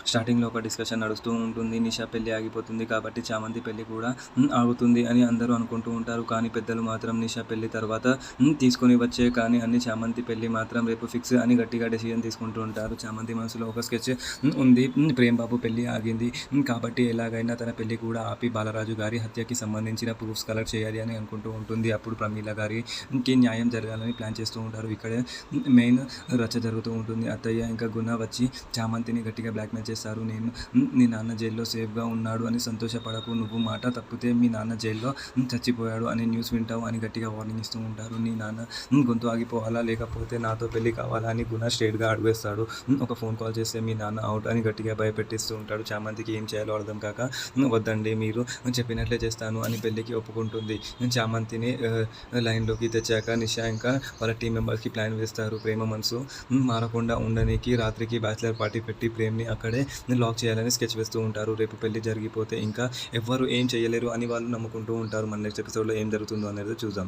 స్టార్టింగ్‌లో ఒక డిస్కషన్ నడుస్తూ ఉంటుంది. నిషా పెళ్లి ఆగిపోతుంది కాబట్టి చామంతి పెళ్లి కూడా ఆగుతుంది అని అందరూ అనుకుంటూ ఉంటారు. కానీ పెద్దలు మాత్రం నిషా పెళ్లి తర్వాత తీసుకొని వచ్చే కానీ అన్ని చామంతి పెళ్లి మాత్రం రేపు ఫిక్స్ అని గట్టిగా డెసిషన్ తీసుకుంటూ ఉంటారు. చామంతి మనసులో ఒక స్కెచ్ ఉంది. ప్రేమ్ బాబు పెళ్లి ఆగింది కాబట్టి ఎలాగైనా తన పెళ్లి కూడా ఆపి బాలరాజు గారి హత్యకి సంబంధించిన ప్రూఫ్స్ కలెక్ట్ చేయాలి అని అనుకుంటూ ఉంటుంది. అప్పుడు ప్రమీల గారికి న్యాయం జరగాలని ప్లాన్ చేస్తూ ఉంటారు. ఇక్కడే మెయిన్ రచ్చ జరుగుతూ ఉంటుంది. అత్తయ్య ఇంకా గుణ వచ్చి చామంతిని గట్టిగా బ్లాక్మెయిల్ చేస్తారు. నీ నాన్న జైల్లో సేఫ్గా ఉన్నాడు అని సంతోషపడకు, నువ్వు మాట తప్పితే మీ నాన్న జైల్లో చచ్చిపోయాడు అని న్యూస్ వింటావు అని గట్టిగా వార్నింగ్ ఇస్తూ ఉంటారు. నీ నాన్న గొంతు ఆగిపోవాలా లేకపోతే నాతో పెళ్లి కావాలా అని గుణ స్ట్రేట్గా అడుగేస్తాడు. ఒక ఫోన్ కాల్ చేస్తే మీ నాన్న అవుట్ అని గట్టిగా భయపెట్టిస్తూ ఉంటాడు. చామంతికి ఏం చేయాలో అర్థం కాక వద్దండి మీరు చెప్పినట్లే చేస్తాను అని పెళ్లికి ఒప్పుకుంటుంది. చామంతిని లైన్లోకి తెచ్చాక నిషా ఇంకా వాళ్ళ టీం మెంబర్స్కి ప్లాన్ వేస్తారు. ప్రేమ మనసు మారకుండా ఉండడానికి రాత్రికి బ్యాచిలర్ పార్టీ పెట్టి ప్రేమ్ని అక్కడే లాక్ చేయాలని స్కెచ్ వేస్తూ ఉంటారు. రేపు పెళ్లి జరిగిపోతే ఇంకా ఎవ్వరు ఏం చేయలేరు అని వాళ్ళు నమ్ముకుంటూ ఉంటారు. మన నెక్స్ట్ ఎపిసోడ్లో ఏం జరుగుతుందో అనేది చూద్దాం.